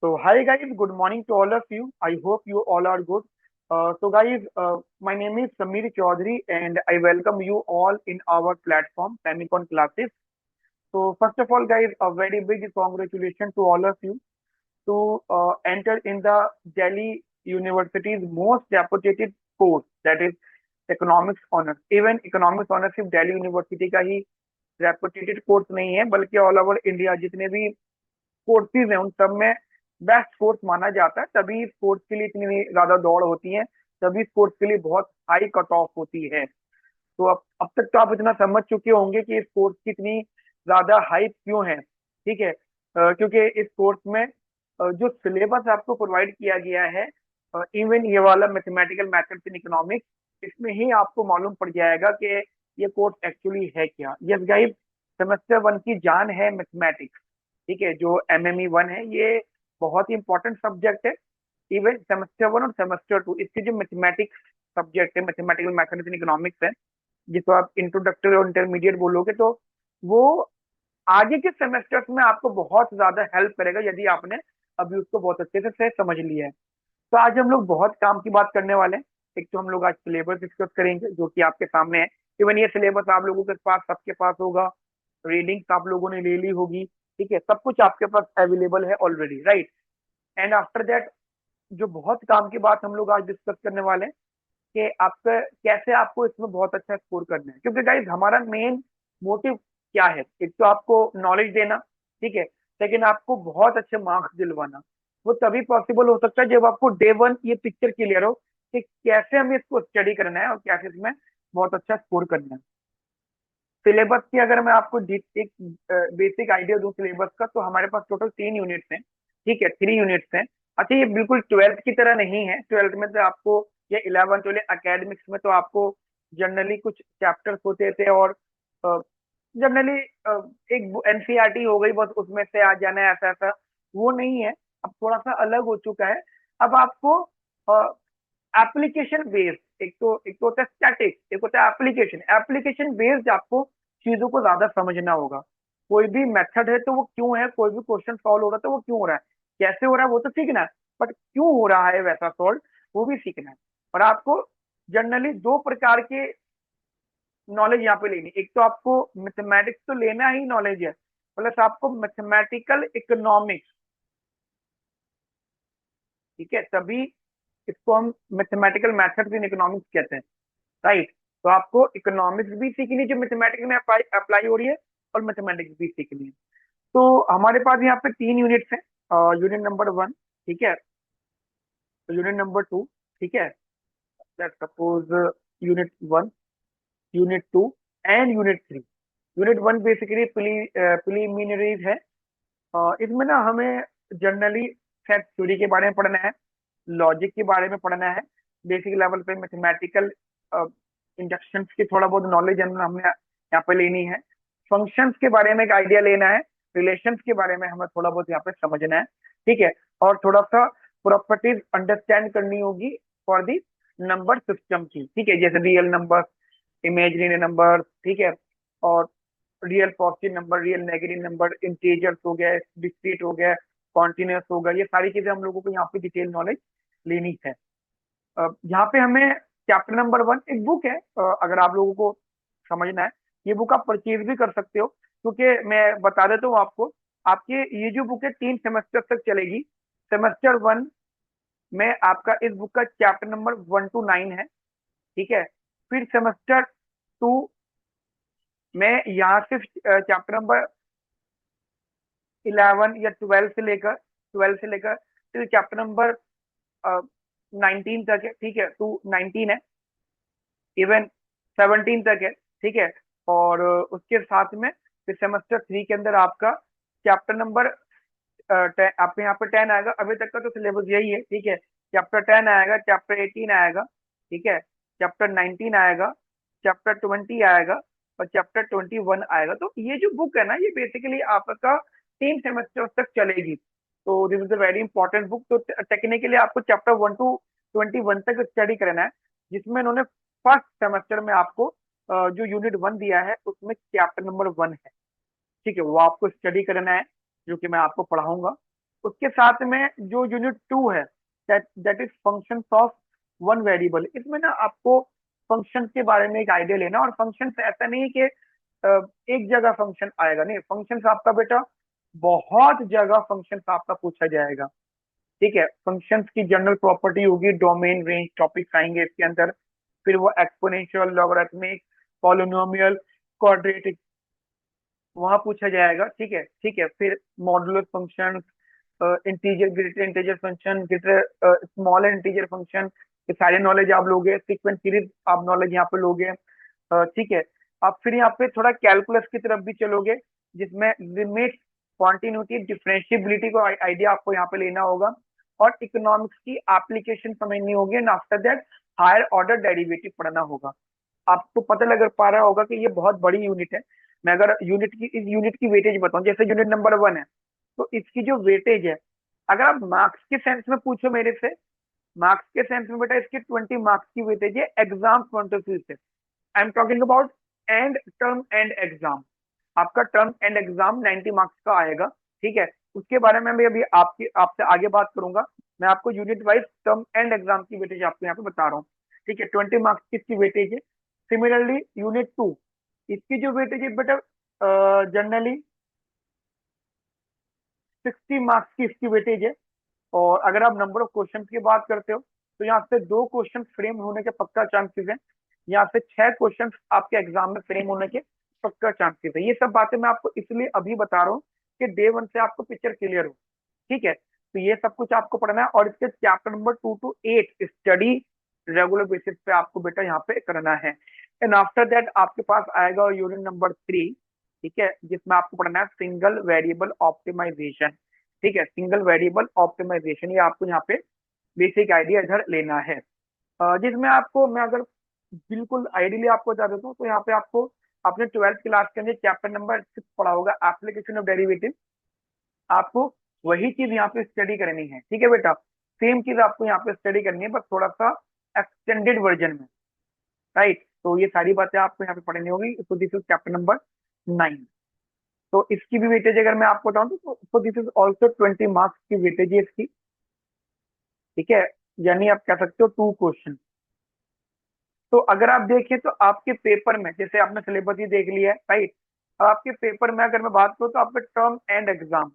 So hi guys, good morning to all of you. I hope you all are good. My name is Samir Chaudhary and I welcome you all in our platform, Semicon Classes. So first of all guys, a very big congratulations to all of you to enter in the Delhi University's most reputed course, that is economics honors. Even economics honors सिर्फ Delhi university का ही reputed course नहीं है, बल्कि all over India जितने भी courses हैं उन सब में बेस्ट कोर्स माना जाता है। तभी इस कोर्स के लिए इतनी ज्यादा दौड़ होती है, तभी इस कोर्स के लिए बहुत हाई कट ऑफ होती है। तो अब तक तो आप इतना समझ चुके होंगे कि इस कोर्स की इतनी ज्यादा हाइप क्यों है। ठीक है, क्योंकि इस कोर्स में जो सिलेबस आपको प्रोवाइड किया गया है, इवन ये वाला मैथमेटिकल मैथड्स इन इकोनॉमिक्स, इसमें ही आपको मालूम पड़ जाएगा कि ये कोर्स एक्चुअली है क्या। यस गाइस, सेमेस्टर वन की जान है मैथमेटिक्स। ठीक है, जो एमएमई वन है ये बहुत ही इंपॉर्टेंट सब्जेक्ट है। इवन सेमेस्टर वन और सेमेस्टर टू इसके जो मैथमेटिक्स सब्जेक्ट है, मैथमेटिकल मैथमेटिक्स इन इकोनॉमिक्स है, जिसको आप इंट्रोडक्टरी और इंटरमीडिएट बोलोगे, तो वो आगे के सेमेस्टर्स में आपको बहुत ज्यादा हेल्प करेगा यदि आपने अभी उसको बहुत अच्छे से समझ लिया है। तो आज हम लोग बहुत काम की बात करने वाले हैं। एक तो हम लोग आज सिलेबस डिस्कस करेंगे जो कि आपके सामने है। इवन ये सिलेबस आप लोगों के पास, सबके पास होगा। रीडिंग्स आप लोगों ने ले ली होगी। ठीक है, सब कुछ आपके पास अवेलेबल है already, right. And after that जो बहुत काम की बात हम लोग आज डिस्कस करने वाले हैं कि आपका कैसे आपको इसमें बहुत अच्छा स्कोर करना है। क्योंकि गाइज हमारा मेन मोटिव क्या है? एक तो आपको नॉलेज देना, ठीक है, लेकिन आपको बहुत अच्छे मार्क्स दिलवाना। वो तभी पॉसिबल हो सकता है जब आपको डे वन ये पिक्चर क्लियर हो कि कैसे हमें इसको स्टडी करना है और कैसे इसमें बहुत अच्छा स्कोर करना है। सिलेबस की अगर मैं आपको एक बेसिक आइडिया दूं सिलेबस का, तो हमारे पास टोटल 3 यूनिट्स हैं। ठीक है, 3 यूनिट्स हैं। अच्छा, ये बिल्कुल ट्वेल्थ की तरह नहीं है। ट्वेल्थ में तो आपको, या 11 ट्वेल्थ अकेडमिक्स में तो आपको जनरली कुछ चैप्टर्स होते थे और जनरली एक एनसीईआरटी हो गई, बस उसमें से आ जाना है, ऐसा ऐसा वो नहीं है। अब थोड़ा सा अलग हो चुका है। अब आपको एप्लीकेशन बेस्ड, एक तो होता है स्टैटिक, एक होता है एप्लीकेशन। एप्लीकेशन बेस्ड आपको चीजों को ज्यादा समझना होगा। कोई भी मेथड है तो वो क्यों है, कोई भी क्वेश्चन सॉल्व हो रहा है तो वो क्यों हो रहा है, कैसे हो रहा है वो तो सीखना है, बट क्यों हो रहा है वैसा सॉल्व वो भी सीखना है। और आपको जनरली दो प्रकार के नॉलेज यहाँ पे लेनी। एक तो आपको मैथमेटिक्स तो लेना ही नॉलेज है, प्लस आपको मैथमेटिकल इकोनॉमिक्स। ठीक है, तभी इसको हम मैथमेटिकल मैथड्स इन इकोनॉमिक्स कहते हैं, राइट। तो आपको इकोनॉमिक्स भी सीखनी है जो मैथमेटिक्स में अप्लाई अप्लाई हो रही है, और मैथमेटिक्स भी सीखनी है। तो हमारे पास यहाँ पे 3 यूनिट्स हैं। यूनिट नंबर वन, ठीक है, यूनिट नंबर टू, ठीक है, let's suppose unit one, unit two and unit three. Unit one basically preliminaries है। इसमें ना हमें जनरली सेट थ्योरी के बारे में पढ़ना है, लॉजिक के बारे में पढ़ना है, बेसिक लेवल पे मैथमेटिकल इंडक्शन की थोड़ा बहुत नॉलेज हमने यहाँ पे लेनी है। फंक्शंस के बारे में एक आइडिया लेना है, रिलेशंस के बारे में हमें थोड़ा बहुत यहाँ पे समझना है। ठीक है, और थोड़ा सा प्रॉपर्टीज अंडरस्टैंड करनी होगी फॉर दी नंबर सिस्टम की। ठीक है, जैसे रियल नंबर, इमेजिनरी नंबर, ठीक है, और real positive number, real negative number, integers हो गए, डिस्क्रीट हो गया, कॉन्टिन्यूस हो गया, ये सारी चीजें हम लोगों को यहाँ पे डिटेल नॉलेज लेनी है। यहाँ पे हमें चैप्टर नंबर वन, एक बुक है, अगर आप लोगों को समझना है, ये बुक आप परचेज भी कर सकते हो। क्योंकि मैं बता देता हूँ आपको, आपके ये जो बुक है 3 सेमेस्टर तक चलेगी। सेमेस्टर वन में आपका इस बुक का चैप्टर नंबर 1 to 9 है। ठीक है, फिर सेमेस्टर टू में यहाँ सिर्फ चैप्टर नंबर 11 या 12 से लेकर फिर चैप्टर नंबर 19 तक है। ठीक है, टू 19 है, इवन 17 तक है। ठीक है, और उसके साथ में फिर सेमेस्टर थ्री के अंदर आपका चैप्टर नंबर आपके यहाँ पे 10 आएगा। अभी तक का तो सिलेबस यही है। ठीक है, चैप्टर 10 आएगा, चैप्टर 18 आएगा, ठीक है, चैप्टर 19 आएगा, चैप्टर 20 आएगा, और चैप्टर 21 आएगा। तो ये जो बुक है ना, ये बेसिकली आपका 3 सेमेस्टर तक चलेगी। तो this is a very important book. तो टेक्निकली आपको चैप्टर 1 to 21 तक स्टडी करना है, जिसमें उन्होंने फर्स्ट सेमेस्टर में आपको जो यूनिट वन दिया है उसमें चैप्टर नंबर वन है। ठीक है, वो आपको स्टडी करना है, जो कि मैं आपको पढ़ाऊंगा। उसके साथ में जो यूनिट 2 है, that is functions of one variable. इसमें ना आपको फंक्शन के बारे में एक आइडिया लेना, और फंक्शन ऐसा नहीं है कि एक जगह फंक्शन आएगा, नहीं, फंक्शन आपका बेटा बहुत जगह फंक्शन आपका पूछा जाएगा। ठीक है, फंक्शंस की जनरल प्रॉपर्टी होगी, डोमेन, रेंज, टॉपिक्स आएंगे इसके अंदर। फिर वो एक्सपोनेंशियल, लॉगरिथमिक, पॉलिनोमियल, क्वाड्रेटिक वहां पूछा जाएगा। ठीक है, ठीक है। फिर modulus function, integer, greater integer function, greater small integer function, ये सारे नॉलेज आप लोगे। सीक्वेंस सीरीज आप नॉलेज यहाँ पे लोगे। ठीक है। आप फिर यहाँ पे थोड़ा कैलकुलस की तरफ भी चलोगे, जिसमें लिमिट, कॉन्टिन्यूटी, डिफरेंशिएबिलिटी को आइडिया आपको यहाँ पे लेना होगा, और इकोनॉमिक्स की एप्लीकेशन समझनी होगी, and after that higher order derivative पढ़ना होगा। आपको पता लग पा रहा होगा कि ये बहुत बड़ी यूनिट है। मैं अगर इस यूनिट की वेटेज बताऊं, जैसे यूनिट नंबर 1 है, तो इसकी जो वेटेज है, अगर आप मार्क्स के सेंस में पूछो मेरे से, मार्क्स के सेंस में बेटा इसकी 20 मार्क्स की वेटेज है एग्जाम पॉइंट ऑफ व्यू से। I am talking about and term and exam. आपका टर्म एंड एग्जाम 90 मार्क्स का आएगा। ठीक है, उसके बारे में मैं अभी आपसे आगे बात करूंगा। मैं आपको unit wise term and exam की वेटेज आपको यहाँ पे बता रहा हूँ। ठीक है, 20 मार्क्स की इसकी वेटेज है। सिमिलरली यूनिट 2, इसकी जो वेटेज है बेटा, जनरली 60 मार्क्स की इसकी वेटेज है। और अगर आप नंबर ऑफ क्वेश्चन की बात करते हो, तो यहाँ से 2 क्वेश्चन फ्रेम होने के पक्का चांसेस है। यहाँ से 6 क्वेश्चन आपके एग्जाम में फ्रेम होने के पक्का चांसेस है। ये सब बातें मैं आपको इसलिए अभी बता रहा हूँ कि डे 1 से आपको पिक्चर क्लियर हो। ठीक है, तो ये सब कुछ आपको पढ़ना है, और इसके chapter number 2 to 8 study regular basis पे आपको बेटा यहाँ पे करना है। एंड आफ्टर दैट आपके पास आएगा यूनिट नंबर 3। ठीक है, जिसमें आपको पढ़ना है सिंगल वेरिएबल ऑप्टिमाइजेशन। ठीक है, सिंगल वेरिएबल ऑप्टिमाइजेशन, ये आपको यहाँ पे बेसिक आइडिया इधर लेना है। जिसमें आपको मैं अगर बिल्कुल आइडियली आपको बता देता हूँ, तो यहाँ पे आपको अपने 12th क्लास के अंदर चैप्टर नंबर 6 पढ़ा होगा, एप्लीकेशन ऑफ डेरिवेटिव। आपको वही चीज यहाँ पे स्टडी करनी है। ठीक है बेटा, सेम चीज आपको यहाँ पे स्टडी करनी है, बस थोड़ा सा एक्सटेंडेड वर्जन में। राइट, तो ये सारी बातें आपको यहाँ पे पढ़नी होगी। तो दिस इज चैप्टर नंबर 9। तो इसकी भी वेटेज अगर मैं आपको बताऊं, तो दिस इज ऑल्सो 20 मार्क्स की वेटेज है इसकी। ठीक है, यानी आप कह सकते हो 2 क्वेश्चन। तो अगर आप देखें तो आपके पेपर में, जैसे आपने सिलेबस ही देख लिया है, राइट, अब आपके पेपर में अगर मैं बात करूं, तो आपका term and exam,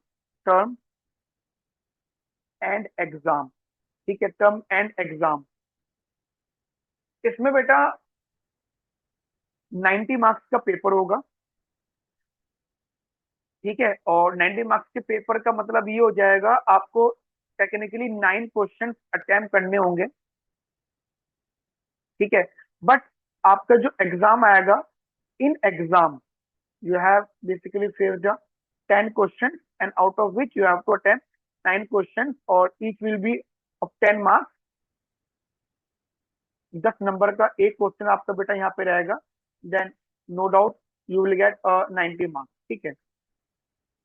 term and exam, ठीक है, टर्म एंड एग्जाम, इसमें बेटा 90 मार्क्स का पेपर होगा। ठीक है, और 90 मार्क्स के पेपर का मतलब ये हो जाएगा, आपको टेक्निकली 9 क्वेश्चन अटेम्प्ट करने होंगे। ठीक है, बट आपका जो एग्जाम आएगा, in exam you have basically faced the 10 questions, and out of which you have to attempt 9 questions, or each will be of 10 marks। 10 number का एक क्वेश्चन आपका बेटा यहाँ पे रहेगा, then no doubt you will get 90 marks. ठीक है,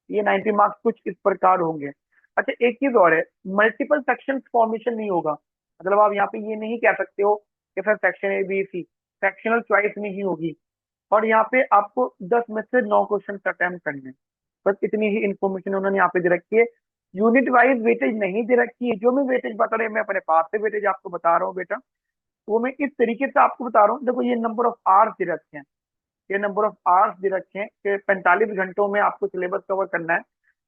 ये 90 मार्क्स कुछ इस प्रकार होंगे। अच्छा, एक चीज और है, मल्टीपल सेक्शन फॉर्मेशन नहीं होगा। मतलब आप यहाँ पे ये नहीं कह सकते हो कि sir section A B C, sectional choice में ही होगी। और यहाँ पे आपको 10 में से 9 क्वेश्चन अटेम्प्ट करने हैं। बस इतनी ही इन्फॉर्मेशन उन्होंने यहाँ पे दे रखी है। यूनिट वाइज वेटेज नहीं दे रखी है। जो मैं वेटेज बता रहे, मैं अपने पास से वेटेज आपको बता रहा हूँ बेटा, वो मैं इस तरीके से आपको बता रहा हूँ। देखो, ये नंबर ऑफ आवर्स दे रखे हैं, ये नंबर ऑफ आवर्स दे रखे हैं कि 45 घंटों में आपको सिलेबस कवर करना है,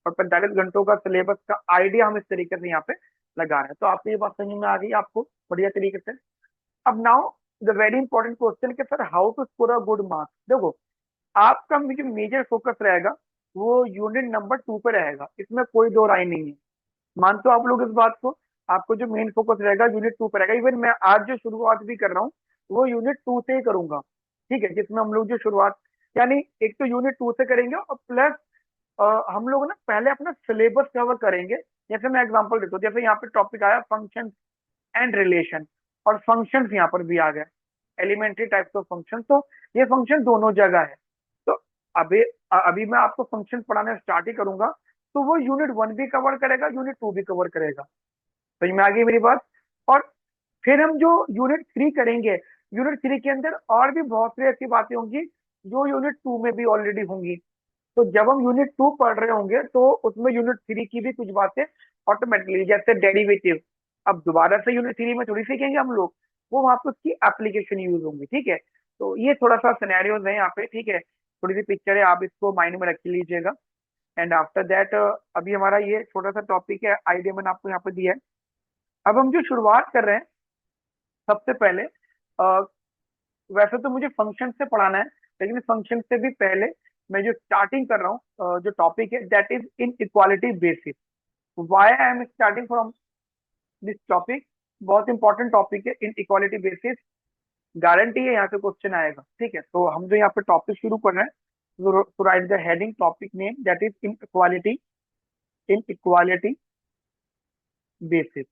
और 45 घंटों का सिलेबस का आइडिया हम इस तरीके से यहाँ पे लगा रहे हैं। तो आपको ये बात समझ में आ गई आपको बढ़िया तरीके से। अब now the very important question कि sir how to score a good marks. देखो, आपका जो मेजर फोकस रहेगा, वो यूनिट नंबर 2 पे रहेगा, इसमें कोई दो राय नहीं है। मानते हो आप लोग इस बात को? आपको जो मेन फोकस रहेगा यूनिट 2 पे रहेगा। इवन मैं आज जो शुरुआत भी कर रहा हूँ, वो यूनिट 2 से ही करूंगा। ठीक है, जिसमें हम लोग जो शुरुआत, यानी एक तो यूनिट 2 से करेंगे, और प्लस हम लोग ना पहले अपना सिलेबस कवर करेंगे। जैसे मैं एग्जांपल देता हूँ, जैसे यहाँ पे टॉपिक आया फंक्शन एंड रिलेशन, और फंक्शंस यहाँ पर भी आ गए, एलिमेंट्री टाइप्स ऑफ फंक्शन। तो ये फंक्शन दोनों जगह है। तो अभी अभी मैं आपको फंक्शन पढ़ाना स्टार्ट ही करूंगा, तो वो यूनिट 1 भी कवर करेगा, यूनिट 2 भी कवर करेगा। समझ में आ गई मेरी बात? और फिर हम जो यूनिट 3 करेंगे, यूनिट 3 के अंदर और भी बहुत सी ऐसी बातें होंगी जो यूनिट 2 में भी ऑलरेडी होंगी। तो जब हम यूनिट 2 पढ़ रहे होंगे तो उसमें यूनिट 3 की भी कुछ बातें ऑटोमेटिकली, जैसे डेरिवेटिव, अब दोबारा से यूनिट 3 में थोड़ी सीखेंगे हम लोग, वो वहां पे उसकी एप्लीकेशन यूज होंगी, ठीक है। तो ये थोड़ा सा सिनेरियोज है यहाँ पे, ठीक है, थोड़ी सी पिक्चर है, आप इसको माइंड में रख लीजिएगा। एंड आफ्टर दैट अभी हमारा ये छोटा सा टॉपिक है, आइडिया मैंने आपको यहाँ पे दिया है। अब हम जो शुरुआत कर रहे हैं, सबसे पहले वैसे तो मुझे फंक्शन से पढ़ाना है, लेकिन फंक्शन से भी पहले मैं जो स्टार्टिंग कर रहा हूँ, जो टॉपिक है that is inequality basis. Why I am starting from this topic, बहुत इंपॉर्टेंट टॉपिक है इन इक्वालिटी बेसिस, गारंटी है यहाँ से क्वेश्चन आएगा, ठीक है। तो हम जो यहाँ पे टॉपिक शुरू कर रहे हैं, तो right the heading topic name that is inequality basis,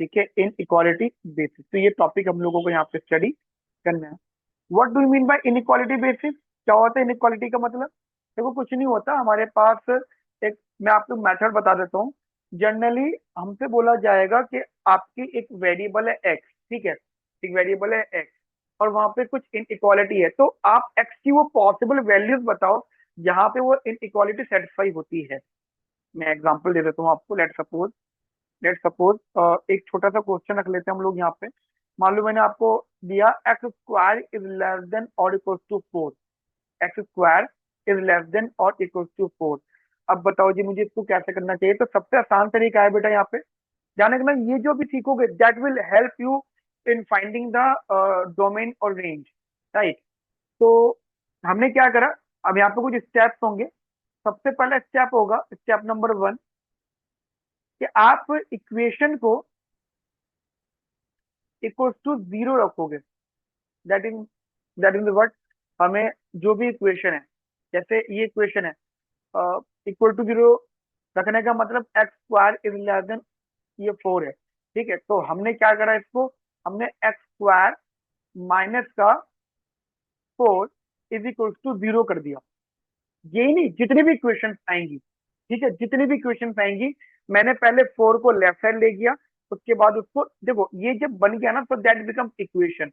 ठीक है, इन इक्वालिटी बेसिस। तो ये टॉपिक हम लोगों को यहाँ पे स्टडी करना है। What do you mean by inequality basis? क्या होता है इनइक्वालिटी का मतलब? देखो कुछ नहीं होता, हमारे पास एक, मैं आपको मेथड बता देता हूँ। जनरली हमसे बोला जाएगा कि आपकी एक वेरिएबल है एक्स, ठीक है, एक वेरिएबल है एक्स, और वहां पे कुछ इनइक्वालिटी है, तो आप एक्स की वो पॉसिबल वैल्यूज बताओ जहां पे वो इनइक्वालिटी सेटिस्फाई होती है। मैं एग्जांपल दे देता हूँ आपको। लेट सपोज एक छोटा सा क्वेश्चन रख लेते हैं हम लोग यहाँ पे। मान लो मैंने आपको दिया x square is less than और equal to 4, x square is less than और इक्वल टू 4। अब बताओ जी मुझे इसको कैसे करना चाहिए? तो सबसे आसान तरीका है बेटा यहाँ पे, जाने के बाद ये जो भी सीखोगे that will help you in finding the domain और रेंज, राइट। तो हमने क्या करा, अब यहाँ पे कुछ स्टेप्स होंगे। सबसे पहला स्टेप होगा स्टेप नंबर 1, कि आप इक्वेशन को इक्वल टू 0 रखोगे। That in that in what, हमें जो भी इक्वेशन है, जैसे ये इक्वेशन है, इक्वल टू 0 रखने का मतलब x square is less then ये 4 है, ठीक है। तो हमने क्या करा इसको, हमने एक्स स्क्वायर माइनस का 4 इज इक्वल टू 0 कर दिया। यही नहीं, जितनी भी इक्वेशन आएंगी, ठीक है, जितनी भी इक्वेशन आएंगी, मैंने पहले 4 को लेफ्ट साइड ले गया, उसके बाद उसको देखो, ये जब बन गया ना तो that become equation.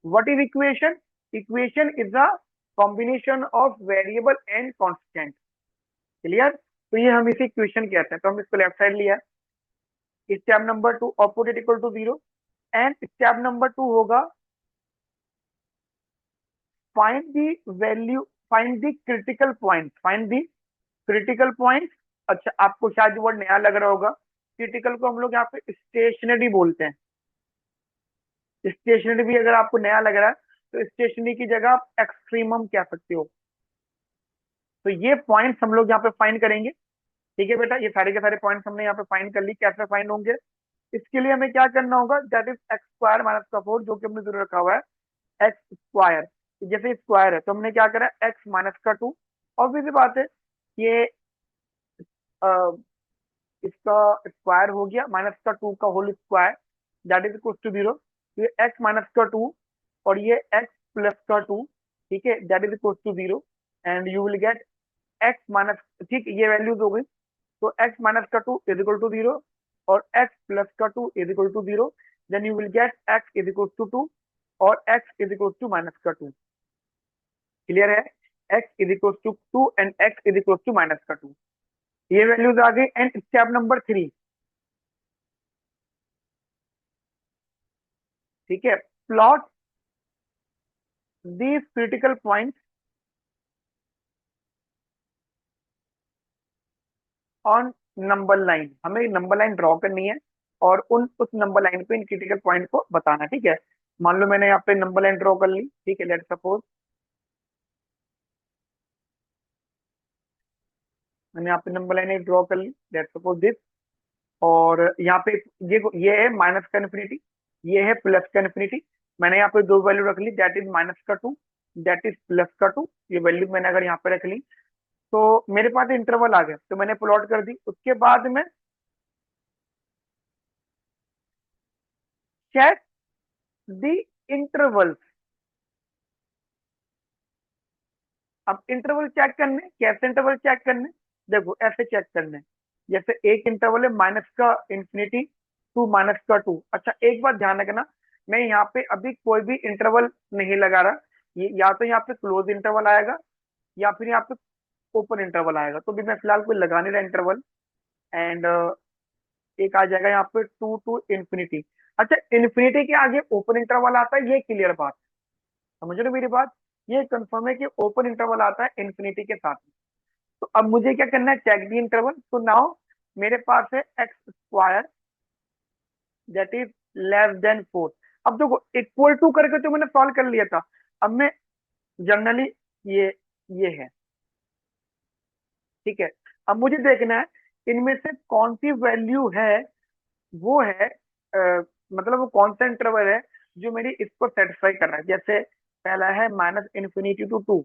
What is equation? Equation is a combination of variable and constant. Clear? तो ये हम इसे इक्वेशन कहते हैं, तो हम इसको लेफ्ट साइड लिया। Step number 2, output is equal to 0। And step number 2 होगा find the value, find the critical point, find the critical point. अच्छा, आपको शायद वर्ड नया लग रहा होगा, क्रिटिकल को हम लोग यहाँ पे स्टेशनरी बोलते हैं। स्टेशनरी भी अगर आपको नया लग रहा है तो स्टेशनरी की जगह आप एक्सट्रीमम कह सकते हो। तो ये पॉइंट्स हम लोग यहाँ पे फाइंड करेंगे, ठीक है बेटा। ये सारे के सारे पॉइंट्स हमने यहाँ पे फाइंड कर ली, कैसे फाइंड होंगे? इसके लिए हमें क्या करना होगा, that is x square minus का 4, जो कि हमने जरूर रखा हुआ है एक्स स्क्वायर। जैसे स्क्वायर है तो हमने क्या करा, एक्स माइनस का 2। ऑब्वियस सी बात है, ये इसका स्क्वायर हो गया, माइनस का 2 का whole square, that is equal to 0। ये एक्स माइनस का 2 और ये एक्स प्लस का 2, ठीक है, that is equal to 0। And you will get x minus, ठीक है, ये वैल्यूज हो गई। तो एक्स माइनस का 2 इज इक्वल टू 0 और एक्स प्लस का 2 is equal to 0। Then you will get x is equal to 2 और x is equal to minus का 2। क्लियर है? X is equal to 2 and x is equal to minus का 2, ये values आ गई। And step number 3, ठीक है, plot these critical point on number line. हमें number line draw करनी है और उस नंबर लाइन पे इन क्रिटिकल पॉइंट को बताना, ठीक है। मान लो मैंने यहाँ पे नंबर लाइन ड्रॉ कर ली, ठीक है, लेट सपोज मैंने यहाँ पे नंबर लाइन ड्रॉ कर ली, लेट सपोज दिस। और यहाँ पे ये है माइनस का इन्फिनिटी, ये है प्लस का इन्फिनिटी। मैंने यहाँ पे दो वैल्यू रख ली, दैट इज माइनस का 2, दैट इज प्लस का 2। ये वैल्यू मैंने अगर यहाँ पे रख ली तो मेरे पास इंटरवल आ गया, तो मैंने प्लॉट कर दी। उसके बाद में चेक द इंटरवल। अब इंटरवल चेक करने, कैसे इंटरवल चेक करने? देखो ऐसे चेक करने, जैसे एक इंटरवल है माइनस का इंफिनिटी टू माइनस का 2। अच्छा एक बात ध्यान रखना, मैं यहाँ पे अभी कोई भी इंटरवल नहीं लगा रहा, ये या तो यहाँ पे क्लोज इंटरवल आएगा या फिर यहाँ पे ओपन इंटरवल आएगा। तो भी मैं फिलहाल कोई लगा नहीं रहा इंटरवल। एंड एक आ जाएगा यहाँ पे 2 to इंफिनिटी। अच्छा, इन्फिनिटी के आगे ओपन इंटरवल आता है, ये क्लियर बात है, समझ रहे हो मेरी बात? ये कंफर्म है कि ओपन इंटरवल आता है इन्फिनिटी के साथ। तो अब मुझे क्या करना है, चेक दी इंटरवल। तो नाउ मेरे पास है x square that is less then 4। अब देखो इक्वल टू करके तो मैंने सॉल्व कर लिया था। अब मैं जनरली ये ये है, ठीक है। अब मुझे देखना है इनमें से कौन सी वैल्यू है, वो है मतलब वो कौन सा इंटरवल है जो मेरी इसको सेटिस्फाई कर रहा है। जैसे पहला है -∞to 2।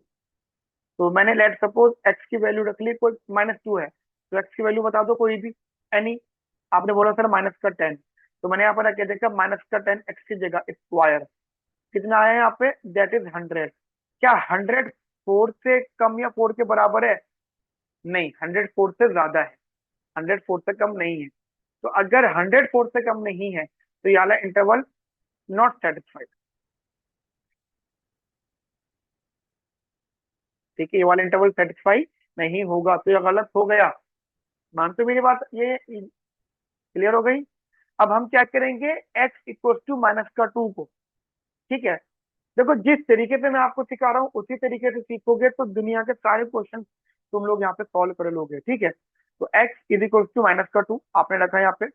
तो मैंने लेट सपोज एक्स की वैल्यू रख ली, कोई -2 है, तो एक्स की वैल्यू बता दो कोई भी, एनी। आपने बोला सर -10, तो मैंने यहाँ पर आके देखा -10 एक्स की जगह स्क्वायर कितना आया यहाँ पे, दैट इज 100। क्या 100 4 से कम या 4 के बराबर है? नहीं, 100 4 से ज्यादा है, 100 4 से कम नहीं है। तो अगर 100 4 से कम नहीं है तो ये वाला इंटरवल नॉट सेटिस्फाइड। ठीक है, ये वाला इंटरवल सेटिस्फाई नहीं होगा, तो ये गलत हो गया। मानते हो मेरी बात? ये क्लियर हो गई। अब हम क्या करेंगे, एक्स इक्वल टू -2 को, ठीक है। देखो जिस तरीके से मैं आपको सिखा रहा हूँ उसी तरीके से सीखोगे तो दुनिया के सारे क्वेश्चन तुम लोग यहाँ पे सॉल्व कर लोगे, ठीक है। तो एक्स इज इक्वल टू -2 आपने रखा है यहाँ पे,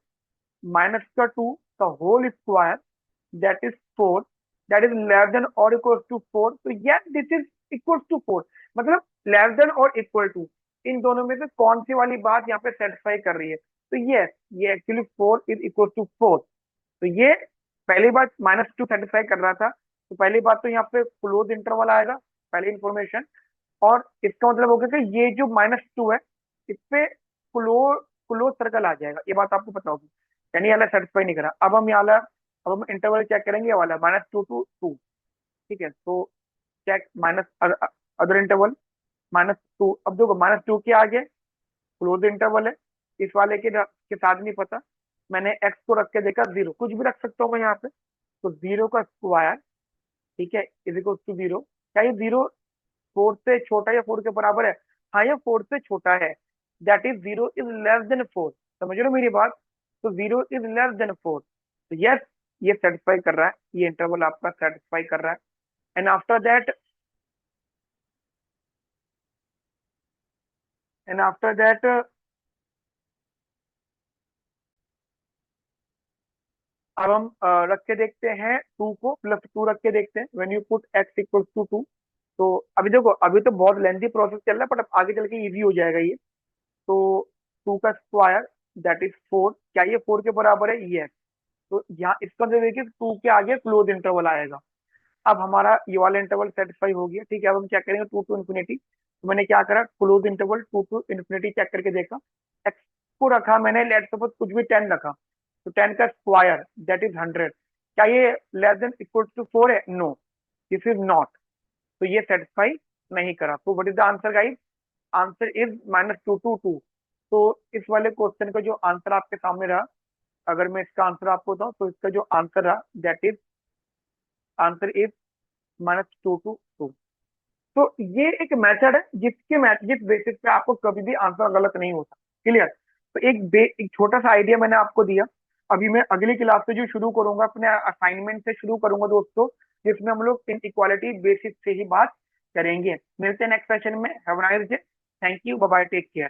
-2 का whole square that is 4, that is less than और इक्वल टू 4। तो yes this is equal to 4, मतलब लेस देन और इक्वल टू, इन दोनों में से कौन सी वाली बात यहाँ पे सेटिस्फाई कर रही है? तो ये एक्चुअली 4 इज इक्वल टू 4। तो ये पहली बात -2 सेटिस्फाई कर रहा था, तो पहली बात तो यहाँ पे क्लोज इंटरवल आएगा, पहली इंफॉर्मेशन। और इसका मतलब हो गया कि ये जो -2 है इस पे क्लोज क्लोज सर्कल आ जाएगा, ये बात आपको पता होगी। यानी ये वाला सेटिस्फाई नहीं करा। अब हम इंटरवल चेक करेंगे, ये वाला -2 to 2, ठीक है। तो चेक माइनस अदर इंटरवल -2। अब देखो -2 के आगे क्लोज इंटरवल है, इस वाले के साथ नहीं पता। मैंने एक्स को रख के देखा 0, कुछ भी रख सकता हूँ मैं यहाँ पे। तो 0 का स्क्वायर, ठीक है, इज इक्वल टू 0। क्या ये 0 4 से छोटा या 4 के बराबर है? हाँ, ये 4 से छोटा है, that is 0 is less then 4। समझ रहे हो मेरी बात? तो 0 इज लेस देन 4। तो यस, ये सेटिस्फाई कर रहा है, ये इंटरवल आपका सेटिस्फाई कर रहा है। And after that and after that अब हम रख के देखते हैं 2 को, +2 रख के देखते हैं when you put x equal to 2। तो अभी देखो, अभी तो बहुत लेंथी प्रोसेस चल रहा है, बट अब आगे चल के इजी हो जाएगा ये। तो 2 का स्क्वायर दैट इज 4, क्या ये 4 के बराबर है? ये। तो यहाँ इसका जो देखिए 2 के आगे क्लोज इंटरवल आएगा। अब हमारा ये वाला इंटरवल सेटिस्फाई हो गया, ठीक है। अब हम क्या करेंगे, 2 to इंफिनिटी। तो मैंने क्या करा, close interval 2 to infinity check करके देखा। एक्स को रखा मैंने, लेट सपोज कुछ भी 10 रखा, तो 10 का स्क्वायर दैट इज 100। क्या ये लेस देन इक्वल टू 4 है? No, this is not. तो ये सेटिस्फाई नहीं करा। तो what is the answer guys? Answer is -2 to 2। तो इस वाले क्वेश्चन का जो आंसर आपके सामने रहा, अगर मैं इसका आंसर आपको बताऊं तो इसका जो आंसर रहा that is answer is -2 to 2। तो ये एक मेथड है जिस बेसिस पे आपको कभी भी आंसर गलत नहीं होता। क्लियर? तो एक छोटा सा आइडिया मैंने आपको दिया। अभी मैं अगली क्लास से जो शुरू करूंगा, अपने असाइनमेंट से शुरू करूंगा दोस्तों, जिसमें हम लोग इन इक्वालिटी बेसिस से ही बात करेंगे। मिलते हैं नेक्स्ट सेशन में। Have a nice day. Thank you, bye bye, take care.